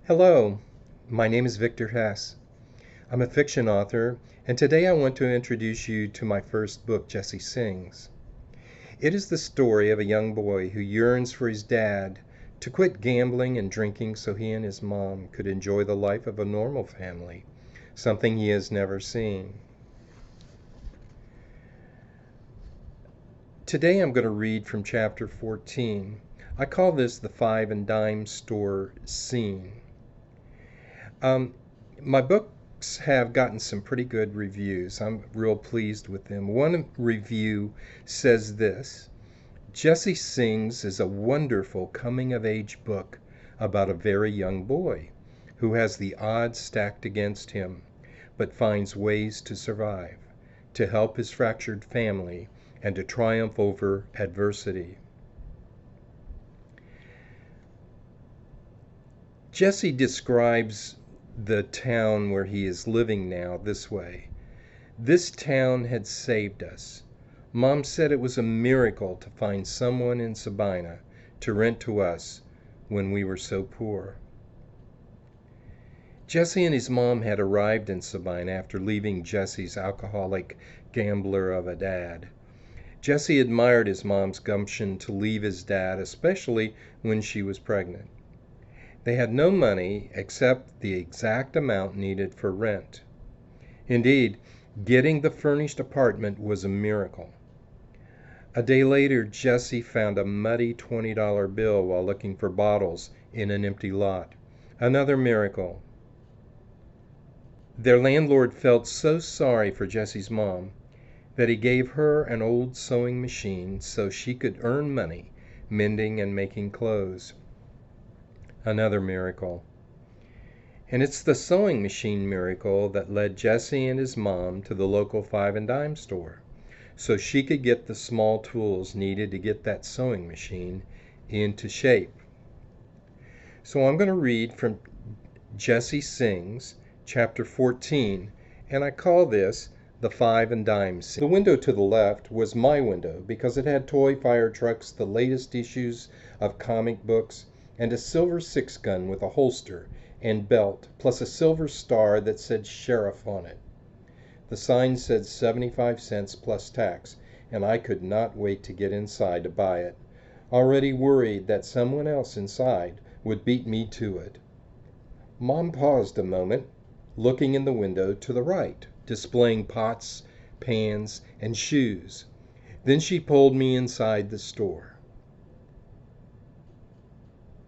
Hello, my name is Victor Hess. I'm a fiction author, and today I want to introduce you to my first book, Jesse Sings. It is the story of a young boy who yearns for his dad to quit gambling and drinking so he and his mom could enjoy the life of a normal family, something he has never seen. Today I'm going to read from chapter 14. I call this the five and dime store scene. My books have gotten some pretty good reviews. I'm real pleased with them. One review says this: Jesse Sings is a wonderful coming-of-age book about a very young boy who has the odds stacked against him, but finds ways to survive, to help his fractured family, and to triumph over adversity. Jesse describes the town where he is living now this way: this town had saved us. Mom said it was a miracle to find someone in Sabina to rent to us when we were so poor. Jesse and his mom had arrived in Sabina after leaving Jesse's alcoholic gambler of a dad. Jesse admired his mom's gumption to leave his dad, especially when she was pregnant. They had no money except the exact amount needed for rent. Indeed, getting the furnished apartment was a miracle. A day later, Jesse found a muddy $20 bill while looking for bottles in an empty lot. Another miracle. Their landlord felt so sorry for Jesse's mom that he gave her an old sewing machine so she could earn money mending and making clothes. Another miracle. And it's the sewing machine miracle that led Jesse and his mom to the local five and dime store, so she could get the small tools needed to get that sewing machine into shape. So I'm going to read from Jesse Sings, chapter 14, and I call this the five and dime scene. The window to the left was my window because it had toy fire trucks, the latest issues of comic books, and a silver 6-gun with a holster and belt, plus a silver star that said sheriff on it. The sign said 75 cents plus tax, and I could not wait to get inside to buy it, already worried that someone else inside would beat me to it. Mom paused a moment, looking in the window to the right, displaying pots, pans, and shoes. Then she pulled me inside the store.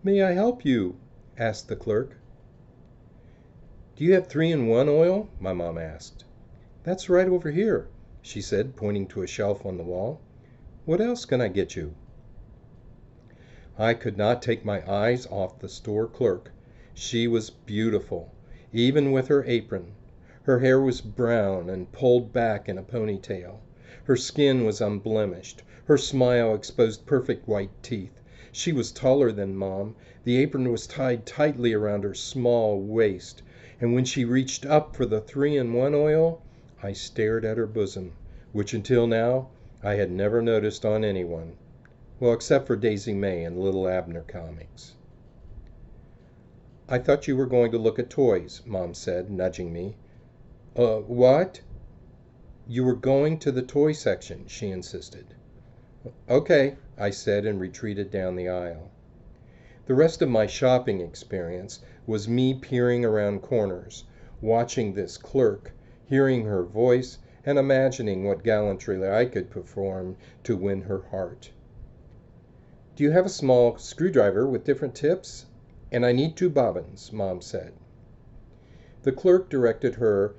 "May I help you?" asked the clerk. "Do you have 3-in-1 oil?" my mom asked. "That's right over here," she said, pointing to a shelf on the wall. "What else can I get you?" I could not take my eyes off the store clerk. She was beautiful, even with her apron. Her hair was brown and pulled back in a ponytail. Her skin was unblemished. Her smile exposed perfect white teeth. She was taller than Mom. The apron was tied tightly around her small waist, and when she reached up for the 3-in-1 oil, I stared at her bosom, which until now I had never noticed on anyone. Well, except for Daisy May and Little Abner comics. "I thought you were going to look at toys," Mom said, nudging me. What?" "You were going to the toy section," she insisted. "Okay," I said and retreated down the aisle. The rest of my shopping experience was me peering around corners, watching this clerk, hearing her voice, and imagining what gallantry I could perform to win her heart. "Do you have a small screwdriver with different tips? And I need 2 bobbins," Mom said. The clerk directed her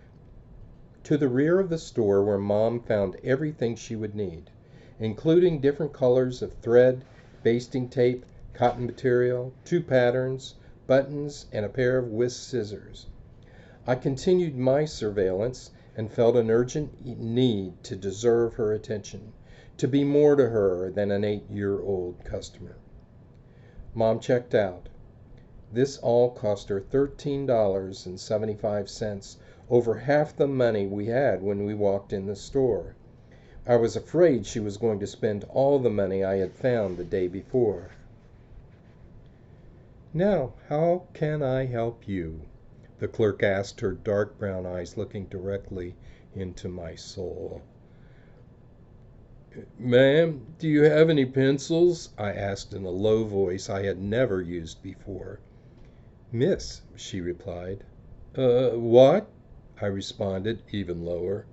to the rear of the store where Mom found everything she would need, including different colors of thread, basting tape, cotton material, 2 patterns, buttons, and a pair of whisk scissors. I continued my surveillance and felt an urgent need to deserve her attention, to be more to her than an 8-year-old customer. Mom checked out. This all cost her $13.75, over half the money we had when we walked in the store. I was afraid she was going to spend all the money I had found the day before. Now, how can I help you? The clerk asked, her dark brown eyes looking directly into my soul. Ma'am, do you have any pencils? I asked in a low voice I had never used before. Miss, she replied. What? I responded, even lower.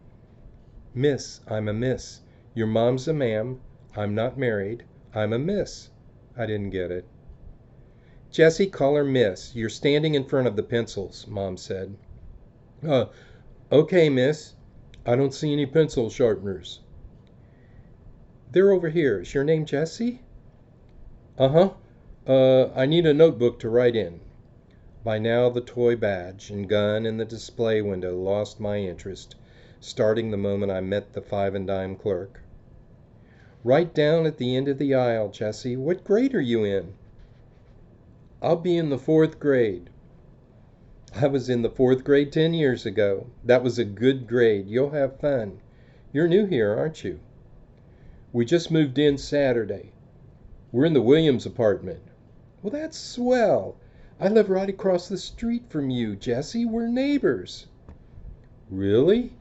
Miss, I'm a miss. Your mom's a ma'am. I'm not married. I'm a miss. I didn't get it. Jessie, call her miss. You're standing in front of the pencils, Mom said. Uh, okay, miss. I don't see any pencil sharpeners. They're over here. Is your name Jessie? Uh-huh. I need a notebook to write in. By now the toy badge and gun in the display window lost my interest, starting the moment I met the five and dime clerk. Right down at the end of the aisle, Jessie. What grade are you in? I'll be in the 4th grade. I was in the 4th grade 10 years ago. That was a good grade. You'll have fun. You're new here, aren't you? We just moved in Saturday. We're in the Williams apartment. Well, that's swell. I live right across the street from you, Jessie. We're neighbors. Really?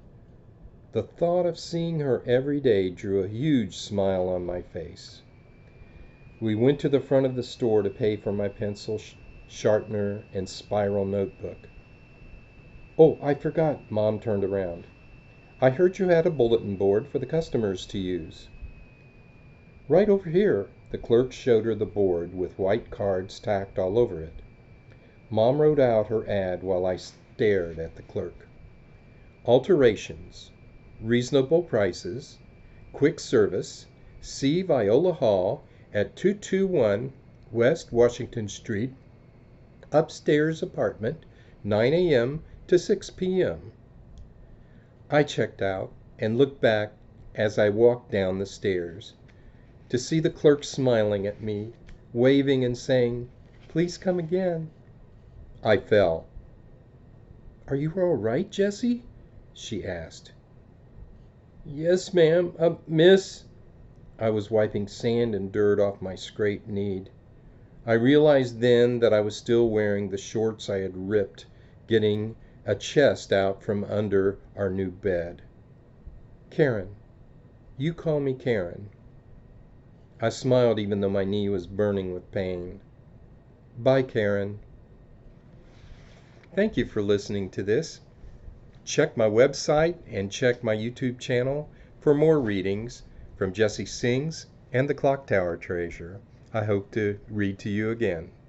The thought of seeing her every day drew a huge smile on my face. We went to the front of the store to pay for my pencil, sharpener, and spiral notebook. Oh, I forgot, Mom turned around. I heard you had a bulletin board for the customers to use. Right over here, the clerk showed her the board with white cards tacked all over it. Mom wrote out her ad while I stared at the clerk. Alterations, reasonable prices, quick service, see Viola Hall at 221 West Washington Street, upstairs apartment, 9 a.m. to 6 p.m. I checked out and looked back as I walked down the stairs to see the clerk smiling at me, waving and saying, "Please come again." I fell. Are you all right, Jessie? She asked. Yes, ma'am. Miss. I was wiping sand and dirt off my scraped knee. I realized then that I was still wearing the shorts I had ripped, getting a chest out from under our new bed. Karen. You call me Karen. I smiled even though my knee was burning with pain. Bye, Karen. Thank you for listening to this. Check my website and check my YouTube channel for more readings from Jessie Sings and the Clock Tower Treasure. I hope to read to you again.